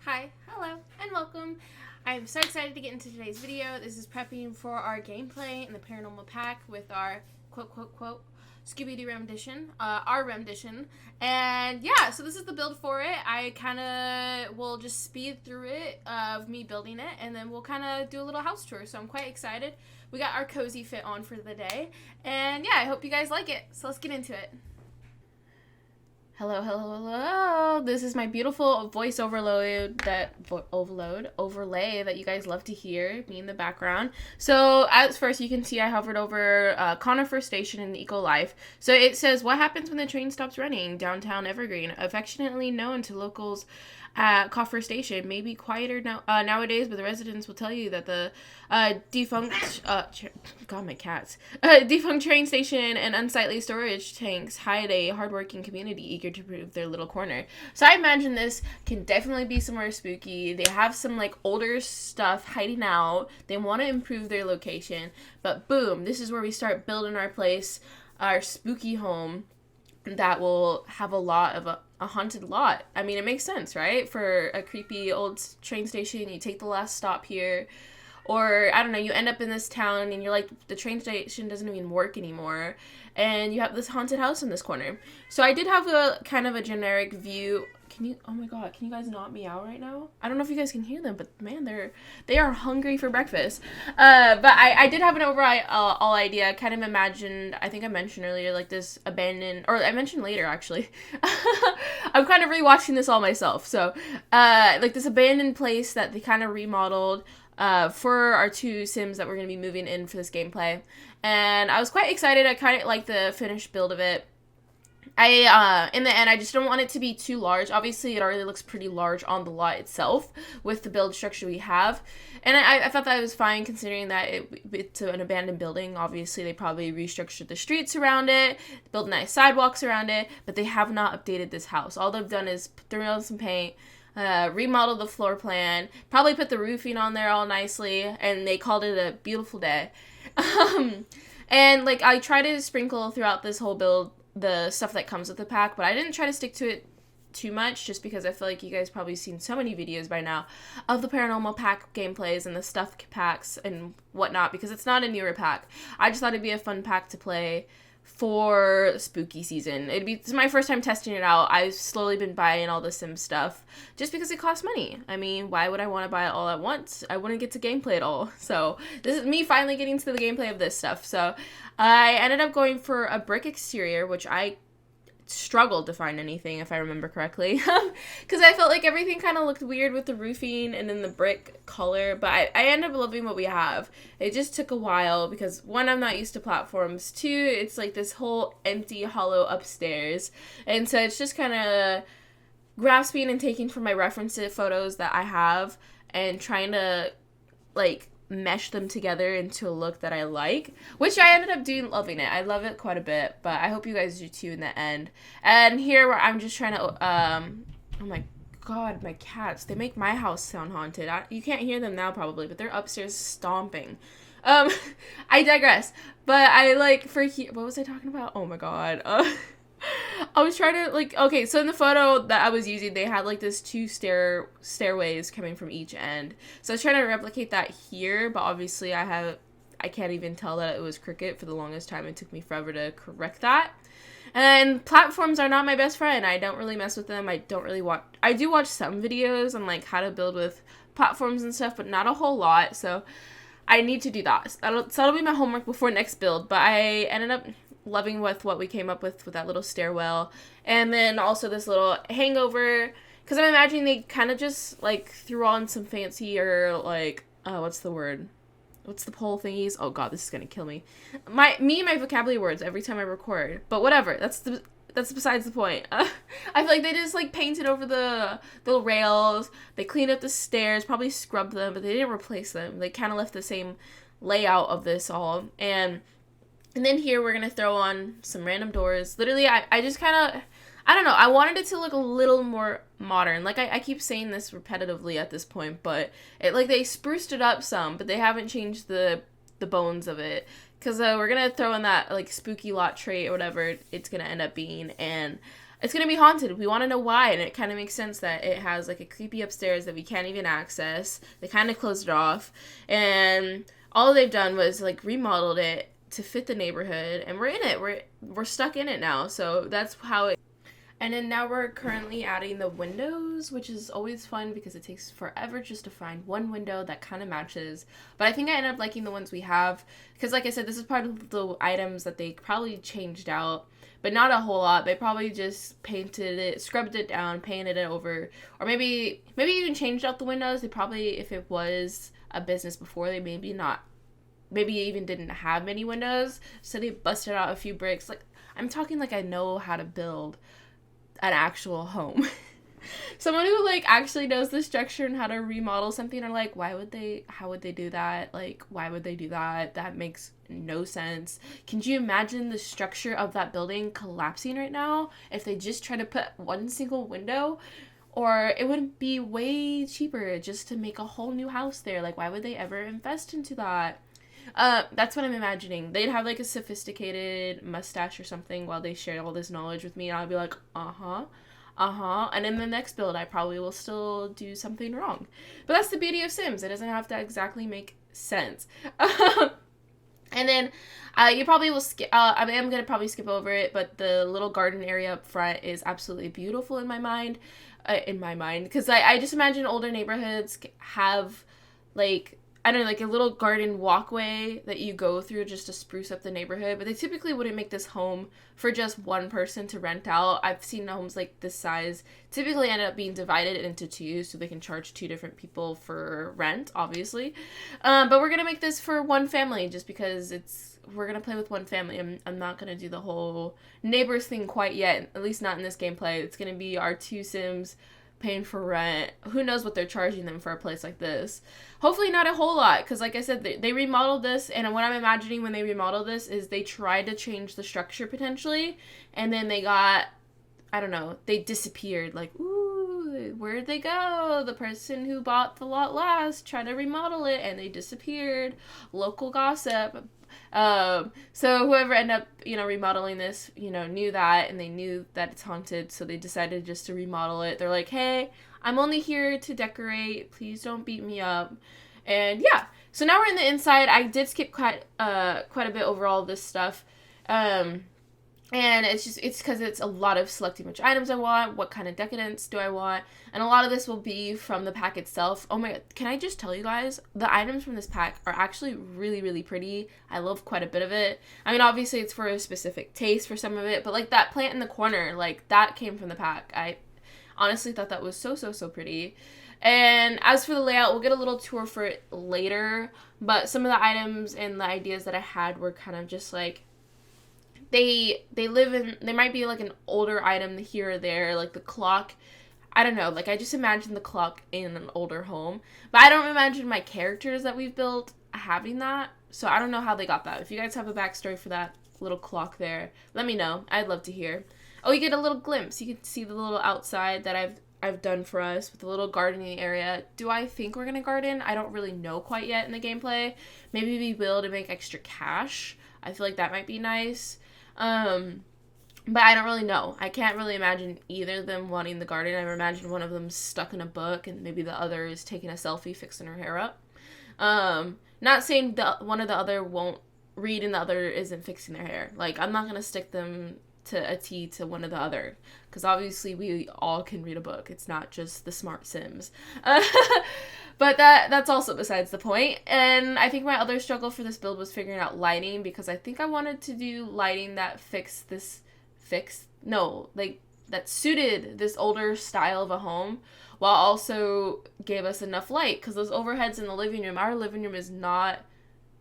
Hi, hello, and welcome. I'm so excited to get into today's video. This is prepping for our gameplay in the Paranormal pack with our quote Scooby-Doo rendition, our rendition. And yeah, so this is the build for it. I kind of will just speed through it of me building it, and then we'll kind of do a little house tour. So I'm quite excited. We got our cozy fit on for the day. And yeah, I hope you guys like it. So let's get into it. Hello. This is my beautiful voice overlay that you guys love to hear, me in the background. So as first, you can see I hovered over Conifer Station in Eco Life. So it says, what happens when the train stops running? Downtown Evergreen, affectionately known to locals at Coffer Station, may be quieter nowadays, but the residents will tell you that the defunct train station and unsightly storage tanks hide a hardworking community eager to prove their little corner. So I imagine this can definitely be somewhere spooky. They have some like older stuff hiding out. They want to improve their location, but boom, this is where we start building our place, our spooky home that will have a lot of a haunted lot. I mean, it makes sense, right? For a creepy old train station, you take the last stop here, or I don't know, you end up in this town and you're like, the train station doesn't even work anymore, and you have this haunted house in this corner. So I did have a kind of a generic view. Oh my god, can you guys not meow right now? I don't know if you guys can hear them, but man, they are hungry for breakfast. But I did have an overall idea. I kind of imagined, I think I mentioned earlier, like this abandoned, or I mentioned later actually. I'm kind of rewatching this all myself. So, like this abandoned place that they kind of remodeled for our two Sims that we're going to be moving in for this gameplay. And I was quite excited. I kind of like the finished build of it. In the end, I just don't want it to be too large. Obviously, it already looks pretty large on the lot itself with the build structure we have. And I thought that was fine considering that it's an abandoned building. Obviously, they probably restructured the streets around it, built nice sidewalks around it, but they have not updated this house. All they've done is throw on some paint, remodeled the floor plan, probably put the roofing on there all nicely, and they called it a beautiful day. And like I try to sprinkle throughout this whole build the stuff that comes with the pack, but I didn't try to stick to it too much just because I feel like you guys probably seen so many videos by now of the Paranormal pack gameplays and the stuff packs and whatnot, because it's not a newer pack. I just thought it'd be a fun pack to play for spooky season. It's my first time testing it out. I've slowly been buying all the Sim stuff just because it costs money. I mean, why would I want to buy it all at once? I wouldn't get to gameplay it all. So this is me finally getting to the gameplay of this stuff. So I ended up going for a brick exterior, which I struggled to find anything, if I remember correctly, because I felt like everything kind of looked weird with the roofing and then the brick color, but I ended up loving what we have. It just took a while because, one, I'm not used to platforms, two, it's like this whole empty hollow upstairs, and so it's just kind of grasping and taking from my reference photos that I have and trying to like mesh them together into a look that I like, which I ended up loving it. I love it quite a bit, but I hope you guys do too in the end. And here where I'm just trying to oh my god, my cats, they make my house sound haunted. You can't hear them now probably, but they're upstairs stomping. I digress. But I like for here, what was I talking about? Oh my god. I was trying to like, okay, so in the photo that I was using, they had like this two stairways coming from each end. So I was trying to replicate that here, but obviously I can't even tell that it was crooked for the longest time. It took me forever to correct that. And platforms are not my best friend. I don't really mess with them. I do watch some videos on like how to build with platforms and stuff, but not a whole lot. So I need to do that. So that'll be my homework before next build. But I ended up loving with what we came up with that little stairwell, and then also this little hangover, because I'm imagining they kind of just like threw on some fancy, or like what's the pole thingies? Oh god, this is gonna kill me. My vocabulary words every time I record, but whatever, that's besides the point. I feel like they just like painted over the rails, they cleaned up the stairs, probably scrubbed them, but they didn't replace them. They kind of left the same layout of this all. And then here we're going to throw on some random doors. Literally, I just kind of, I don't know, I wanted it to look a little more modern. Like, I keep saying this repetitively at this point, but like they spruced it up some, but they haven't changed the bones of it. Because we're going to throw in that, like, spooky lot trait or whatever it's going to end up being. And It's going to be haunted. We want to know why, and it kind of makes sense that it has like a creepy upstairs that we can't even access. They kind of closed it off, and all they've done was like remodeled it to fit the neighborhood, and we're in it. We're stuck in it now. So that's how it. And then now we're currently adding the windows, which is always fun because it takes forever just to find one window that kind of matches. But I think I ended up liking the ones we have because, like I said, this is part of the items that they probably changed out, but not a whole lot. They probably just painted it, scrubbed it down, painted it over, or maybe even changed out the windows. They probably, if it was a business before, they maybe even didn't have many windows, so they busted out a few bricks. Like, I'm talking like I know how to build an actual home. Someone who like actually knows the structure and how to remodel something are like, how would they do that? Like, why would they do that? That makes no sense. Can you imagine the structure of that building collapsing right now if they just try to put one single window? Or it would be way cheaper just to make a whole new house there. Like, why would they ever invest into that? That's what I'm imagining. They'd have like a sophisticated mustache or something while they share all this knowledge with me, and I'll be like, and in the next build I probably will still do something wrong. But that's the beauty of Sims. It doesn't have to exactly make sense. And then you probably will skip, I'm going to probably skip over it, but the little garden area up front is absolutely beautiful in my mind. Because I just imagine older neighborhoods have, like, I don't know, like a little garden walkway that you go through just to spruce up the neighborhood. But they typically wouldn't make this home for just one person to rent out. I've seen homes like this size typically end up being divided into two so they can charge two different people for rent, obviously. But we're going to make this for one family just because we're going to play with one family. I'm not going to do the whole neighbors thing quite yet, at least not in this gameplay. It's going to be our two Sims paying for rent. Who knows what they're charging them for a place like this. Hopefully not a whole lot, because like I said, they remodeled this, and what I'm imagining when they remodeled this is they tried to change the structure potentially, and then they got, I don't know, they disappeared. Like, ooh, where'd they go? The person who bought the lot last tried to remodel it, and they disappeared. Local gossip. So whoever ended up, remodeling this, knew that, and they knew that it's haunted, so they decided just to remodel it. They're like, hey, I'm only here to decorate. Please don't beat me up. And yeah, so now we're in the inside. I did skip quite a bit over all this stuff. And it's because it's a lot of selecting which items I want, what kind of decadence do I want, and a lot of this will be from the pack itself. Oh my god, can I just tell you guys, the items from this pack are actually really, really pretty. I love quite a bit of it. I mean, obviously it's for a specific taste for some of it, but like that plant in the corner, like that came from the pack. I honestly thought that was so, so, so pretty. And as for the layout, we'll get a little tour for it later, but some of the items and the ideas that I had were kind of just like, they might be like an older item here or there, like the clock. I don't know, like I just imagine the clock in an older home, but I don't imagine my characters that we've built having that, so I don't know how they got that. If you guys have a backstory for that little clock there, let me know. I'd love to hear. Oh, you get a little glimpse. You can see the little outside that I've done for us with the little gardening area. Do I think we're gonna garden? I don't really know quite yet in the gameplay. Maybe we will to make extra cash. I feel like that might be nice. But I don't really know. I can't really imagine either of them wanting the garden. I imagine one of them stuck in a book and maybe the other is taking a selfie fixing her hair up. Not saying that one or the other won't read and the other isn't fixing their hair. Like, I'm not going to stick them to a T to one or the other, because obviously we all can read a book. It's not just the smart Sims. But that's also besides the point. And I think my other struggle for this build was figuring out lighting, because I think I wanted to do lighting that that suited this older style of a home, while also gave us enough light, because those overheads in the living room, our living room is not,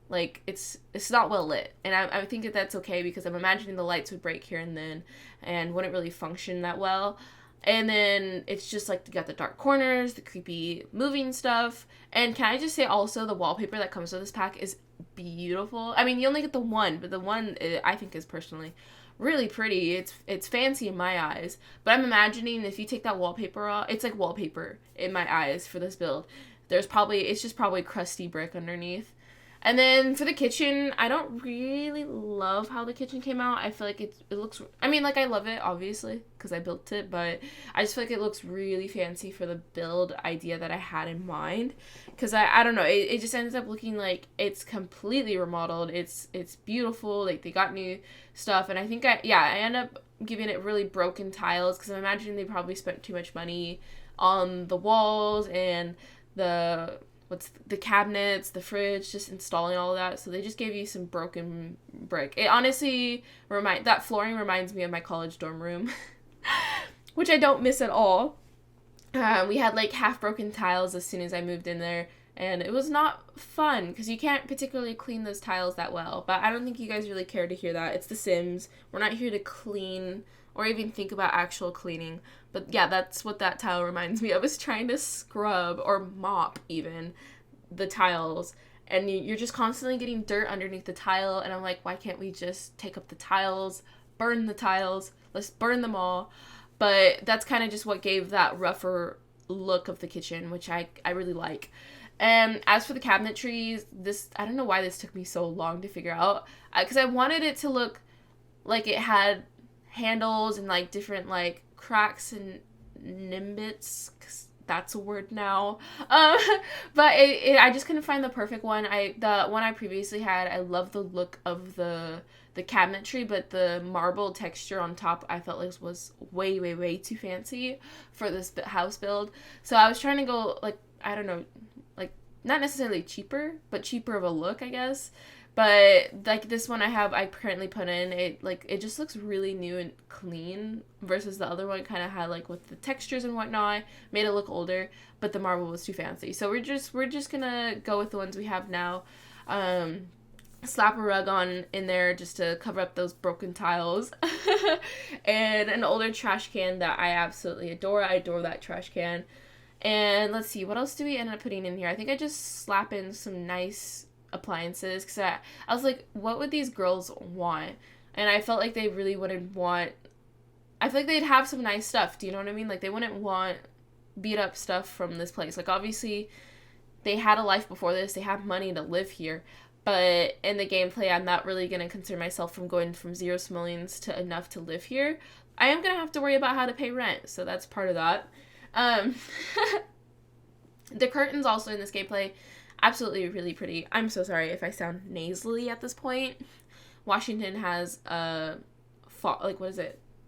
like, it's not well lit, and I think that that's okay, because I'm imagining the lights would break here and then, and wouldn't really function that well. And then it's just like you got the dark corners, the creepy moving stuff. And can I just say also, the wallpaper that comes with this pack is beautiful. I mean, you only get the one, but the one I think is personally really pretty. It's fancy in my eyes. But I'm imagining if you take that wallpaper off, it's like wallpaper in my eyes for this build. It's just probably crusty brick underneath. And then for the kitchen, I don't really love how the kitchen came out. I feel like it looks, I mean, like, I love it, obviously, because I built it, but I just feel like it looks really fancy for the build idea that I had in mind. Because I don't know, it just ends up looking like it's completely remodeled. It's beautiful, like, they got new stuff, and I think I end up giving it really broken tiles, because I'm imagining they probably spent too much money on the walls and the cabinets, the fridge, just installing all of that. So they just gave you some broken brick. It honestly that flooring reminds me of my college dorm room, which I don't miss at all. We had like half broken tiles as soon as I moved in there, and it was not fun because you can't particularly clean those tiles that well. But I don't think you guys really care to hear that. It's The Sims. We're not here to clean or even think about actual cleaning. But yeah, that's what that tile reminds me of, is trying to scrub or mop even the tiles. And you're just constantly getting dirt underneath the tile. And I'm like, why can't we just take up the tiles, burn the tiles, let's burn them all. But that's kind of just what gave that rougher look of the kitchen, which I really like. And as for the cabinetry, I don't know why this took me so long to figure out. Because I wanted it to look like it had handles and like different like cracks and nimbits, cause that's a word now. But I just couldn't find the perfect one. The one I previously had, I love the look of the cabinetry, but the marble texture on top I felt like was way too fancy for this house build. So I was trying to go like, I don't know, like not necessarily cheaper, but cheaper of a look, I guess. But like this one I currently put in, it just looks really new and clean, versus the other one kind of had like with the textures and whatnot, made it look older, but the marble was too fancy. So we're just gonna go with the ones we have now. Slap a rug on in there just to cover up those broken tiles. And an older trash can that I absolutely adore. I adore that trash can. And let's see, what else do we end up putting in here? I think I just slap in some nice appliances, because I was like, what would these girls want? And I felt like they really wouldn't want, I feel like they'd have some nice stuff, do you know what I mean? Like they wouldn't want beat up stuff from this place. Like obviously they had a life before this, they have money to live here, but in the gameplay I'm not really going to concern myself from going from 0 simoleons to enough to live here. I am going to have to worry about how to pay rent, so that's part of that. The curtains also in this gameplay, absolutely really pretty. I'm so sorry if I sound nasally at this point. Washington has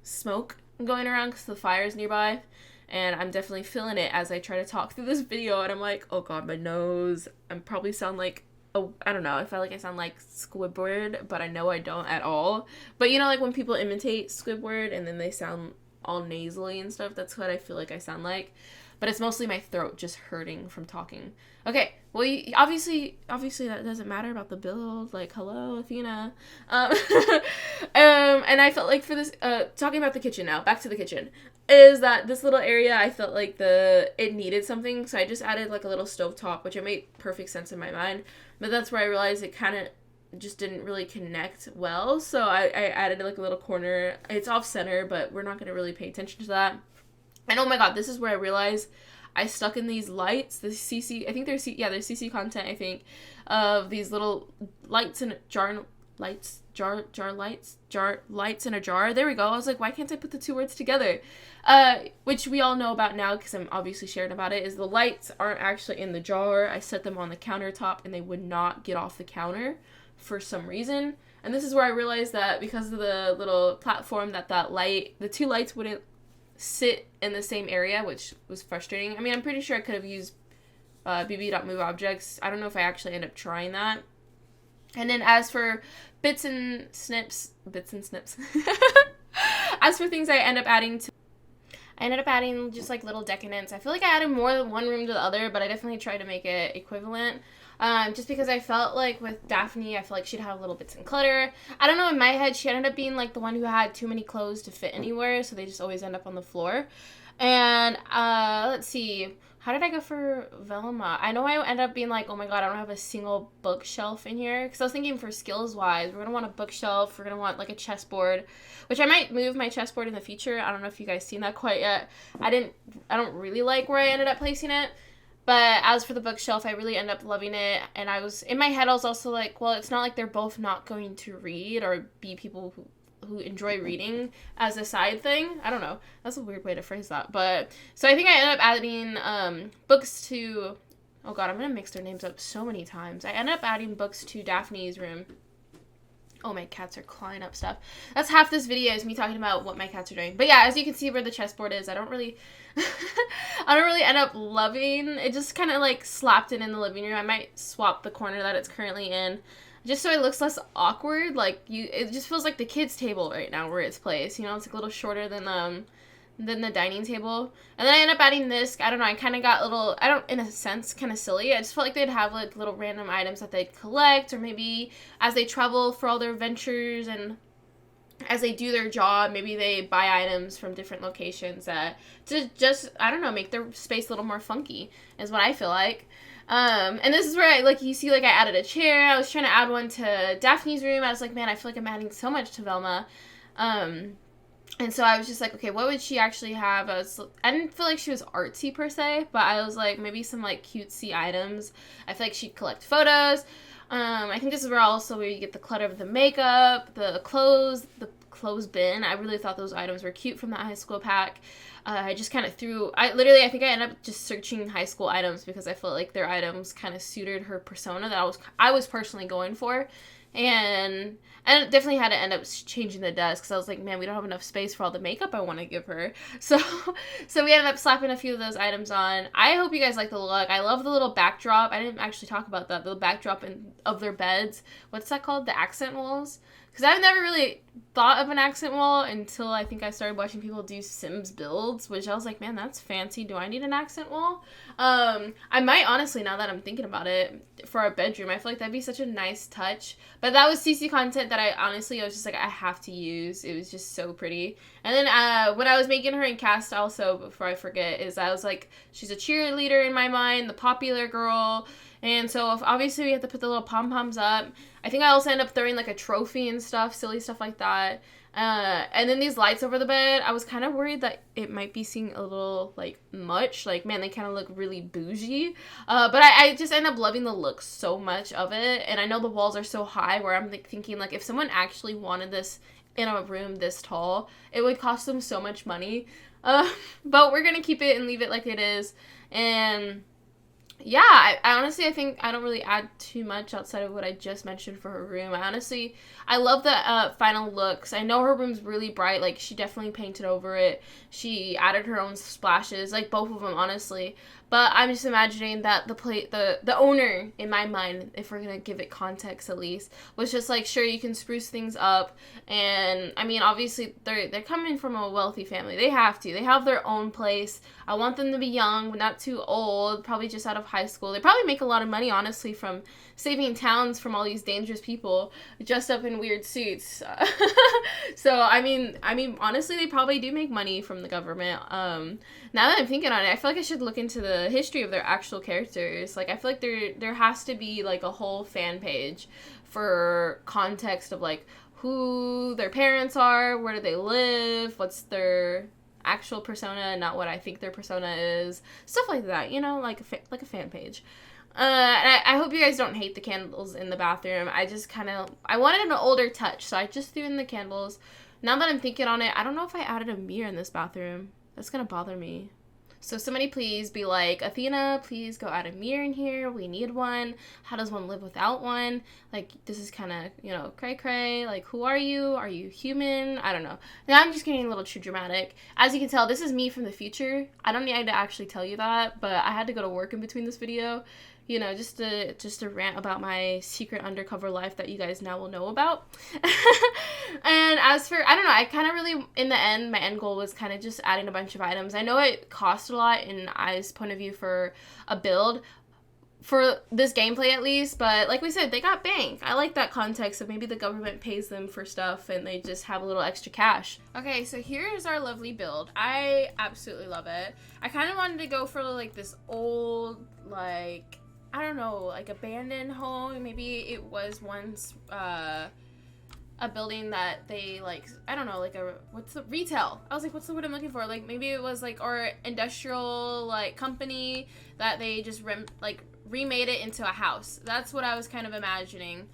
smoke going around because the fire's nearby, and I'm definitely feeling it as I try to talk through this video, and I'm like, oh god, my nose. I probably sound like, I don't know, I feel like I sound like Squidward, but I know I don't at all. But you know, like when people imitate Squidward and then they sound all nasally and stuff, that's what I feel like I sound like. But it's mostly my throat just hurting from talking. Okay, well, obviously that doesn't matter about the build. Like, hello, Athena. And I felt like for this, talking about the kitchen now, back to the kitchen, is that this little area, I felt like it needed something, so I just added like a little stovetop, which it made perfect sense in my mind. But that's where I realized it kind of just didn't really connect well, so I added like a little corner. It's off center, but we're not going to really pay attention to that. And oh my god, this is where I realized I stuck in these lights, the CC, I think they're CC content, I think, of these little lights in a jar, lights in a jar. There we go. I was like, why can't I put the two words together? Which we all know about now because I'm obviously sharing about it, is the lights aren't actually in the jar. I set them on the countertop and they would not get off the counter for some reason. And this is where I realized that because of the little platform that the two lights wouldn't sit in the same area, which was frustrating. I mean, I'm pretty sure I could have used bb.moveobjects. I don't know if I actually end up trying that. And then as for bits and snips, as for things I ended up adding just like little decadents. I feel like I added more than one room to the other, but I definitely tried to make it equivalent. Just because I felt like with Daphne, I feel like she'd have little bits and clutter. I don't know, in my head, she ended up being like the one who had too many clothes to fit anywhere, so they just always end up on the floor. And, let's see, how did I go for Velma? I know I ended up being like, oh my god, I don't have a single bookshelf in here, because I was thinking for skills-wise, we're going to want a bookshelf, we're going to want like a chessboard, which I might move my chessboard in the future. I don't know if you guys seen that quite yet. I don't really like where I ended up placing it. But as for the bookshelf, I really end up loving it. And in my head, I was also like, well, it's not like they're both not going to read or be people who enjoy reading as a side thing. I don't know. That's a weird way to phrase that. But, so I think I ended up adding books to, oh god, I'm going to mix their names up so many times. I ended up adding books to Daphne's room. Oh, my cats are clawing up stuff. That's half this video is me talking about what my cats are doing. But yeah, as you can see where the chessboard is, I don't really end up loving. It just kind of like slapped it in the living room. I might swap the corner that it's currently in, just so it looks less awkward. Like it just feels like the kids' table right now where it's placed. You know, it's like a little shorter than the dining table. And then I end up adding this. I don't know, I kind of got in a sense, kind of silly. I just felt like they'd have like little random items that they'd collect, or maybe as they travel for all their adventures and as they do their job, maybe they buy items from different locations to just, I don't know, make their space a little more funky, is what I feel like. And this is where you see, I added a chair. I was trying to add one to Daphne's room. I was like, man, I feel like I'm adding so much to Velma. And so I was just like, okay, what would she actually have? I didn't feel like she was artsy per se, but I was like, maybe some cutesy items. I feel like she'd collect photos. I think this is where you get the clutter of the makeup, the clothes bin. I really thought those items were cute from that high school pack. I just kind of I think I ended up just searching high school items because I felt like their items kind of suited her persona that I was personally going for. And definitely had to end up changing the desk because I was like, man, we don't have enough space for all the makeup I want to give her. So we ended up slapping a few of those items on. I hope you guys like the look. I love the little backdrop. I didn't actually talk about that. The backdrop of their beds. What's that called? The accent walls? Because I've never really thought of an accent wall until I think I started watching people do Sims builds, which I was like, man, that's fancy. Do I need an accent wall? I might, honestly, now that I'm thinking about it, for our bedroom. I feel like that'd be such a nice touch. But that was CC content that I was just like, I have to use. It was just so pretty. And then when I was making her in cast also, before I forget, I was like, she's a cheerleader in my mind, the popular girl. And so obviously we have to put the little pom-poms up. I think I also end up throwing a trophy and stuff, silly stuff like that. And then these lights over the bed, I was kind of worried that it might be seeing a little much. Man, they kind of look really bougie. But I just end up loving the look so much of it. And I know the walls are so high where I'm thinking if someone actually wanted this in a room this tall, it would cost them so much money. But we're going to keep it and leave it like it is. And yeah, I honestly think I don't really add too much outside of what I just mentioned for her room. I love the final looks. I know her room's really bright. She definitely painted over it. She added her own splashes, both of them, honestly. But I'm just imagining that the owner, in my mind, if we're going to give it context at least, was just sure, you can spruce things up. And, I mean, obviously, they're coming from a wealthy family. They have to. They have their own place. I want them to be young, but not too old, probably just out of high school. They probably make a lot of money, honestly, from saving towns from all these dangerous people dressed up in weird suits. So, I mean, honestly, they probably do make money from the government. Now that I'm thinking on it, I feel like I should look into the history of their actual characters. I feel like there has to be, a whole fan page for context of, who their parents are, where do they live, what's their actual persona, not what I think their persona is, stuff like that, like a fan page. And I hope you guys don't hate the candles in the bathroom. I wanted an older touch, so I just threw in the candles. Now that I'm thinking on it, I don't know if I added a mirror in this bathroom. That's gonna bother me. So somebody please be like, Athena, please go add a mirror in here. We need one. How does one live without one? This is kind of, cray-cray. Who are you? Are you human? I don't know. Now I'm just getting a little too dramatic. As you can tell, this is me from the future. I don't need to actually tell you that, but I had to go to work in between this video. Just to rant about my secret undercover life that you guys now will know about. And as for, I don't know, I kind of really, in the end, my end goal was kind of just adding a bunch of items. I know it cost a lot in I's point of view for a build, for this gameplay at least, but like we said, they got bank. I like that context of maybe the government pays them for stuff and they just have a little extra cash. Okay, so here's our lovely build. I absolutely love it. I kind of wanted to go for this old, I don't know, abandoned home. Maybe it was once a building that they like, I don't know, like what's the retail? I was like, what's the word I'm looking for? Like maybe it was like, or industrial like company that they just remade it into a house. That's what I was kind of imagining.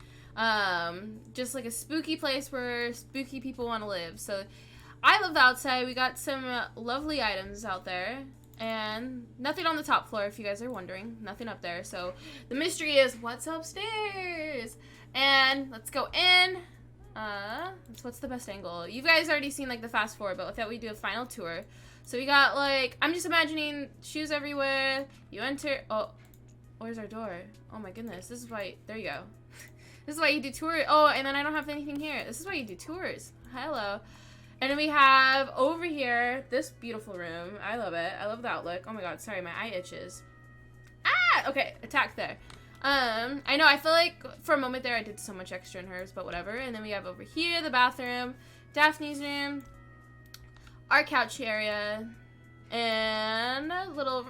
Just like a spooky place where spooky people want to live. So I love the outside. We got some lovely items out there. And nothing on the top floor, if you guys are wondering. Nothing up there. So the mystery is what's upstairs. And let's go in. What's the best angle? You guys already seen like the fast forward, but with that we do a final tour. So we got like, I'm just imagining shoes everywhere. You enter. Oh, where's our door? Oh my goodness. This is why. There you go. This is why you do tours. Oh, and then I don't have anything here. This is why you do tours. Hello. And then we have over here this beautiful room. I love it. I love the outlook. Oh my god, sorry, my eye itches. Ah! Okay, attack there. I know, I feel like for a moment there I did so much extra in hers, but whatever. And then we have over here the bathroom, Daphne's room, our couch area, and a little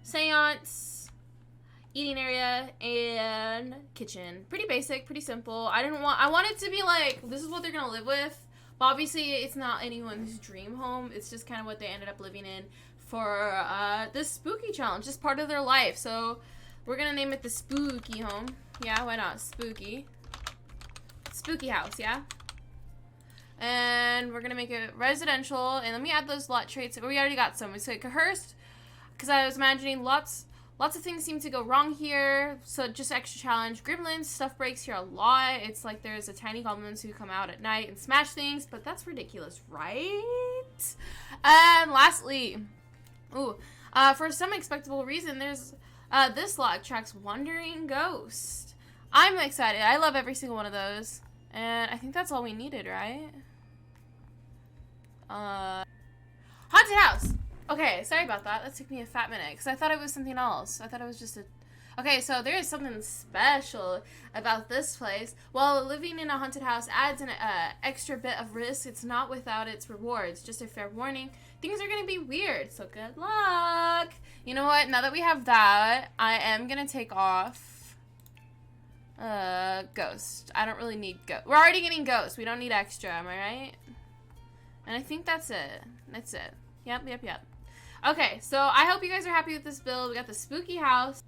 seance, eating area, and kitchen. Pretty basic, pretty simple. I want it to be like, this is what they're gonna live with. But obviously, it's not anyone's dream home. It's just kind of what they ended up living in for this spooky challenge. Just part of their life. So we're going to name it the Spooky Home. Yeah, why not? Spooky. Spooky house, yeah? And we're going to make it residential. And let me add those lot traits. We already got some. It's like rehearsed. Because I was imagining lots of things seem to go wrong here, so just extra challenge. Gremlins, stuff breaks here a lot. It's like there's a tiny goblins who come out at night and smash things, but that's ridiculous, right? And lastly, for some expectable reason, there's this lot attracts wandering ghost. I'm excited. I love every single one of those, and I think that's all we needed, right? Haunted house. Okay, sorry about that. That took me a fat minute, because I thought it was something else. I thought it was just a... Okay, so there is something special about this place. While living in a haunted house adds an extra bit of risk, it's not without its rewards. Just a fair warning, things are going to be weird, so good luck. You know what? Now that we have that, I am going to take off ghost. I don't really need ghost. We're already getting ghost. We don't need extra, am I right? And I think that's it. That's it. Yep. Okay, so I hope you guys are happy with this build. We got the spooky house.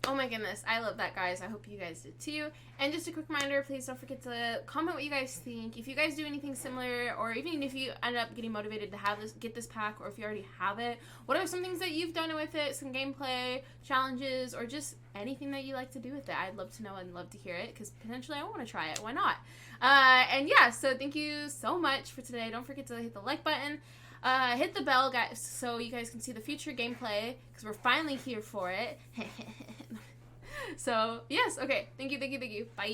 Oh my goodness, I love that, guys. I hope you guys did too. And just a quick reminder, please don't forget to comment what you guys think. If you guys do anything similar, or even if you end up getting motivated to have this, get this pack, or if you already have it, what are some things that you've done with it, some gameplay, challenges, or just anything that you like to do with it? I'd love to know and love to hear it, because potentially I want to try it. Why not? And yeah, so thank you so much for today. Don't forget to hit the like button. Hit the bell, guys, so you guys can see the future gameplay, because we're finally here for it. So, yes, okay. Thank you. Bye.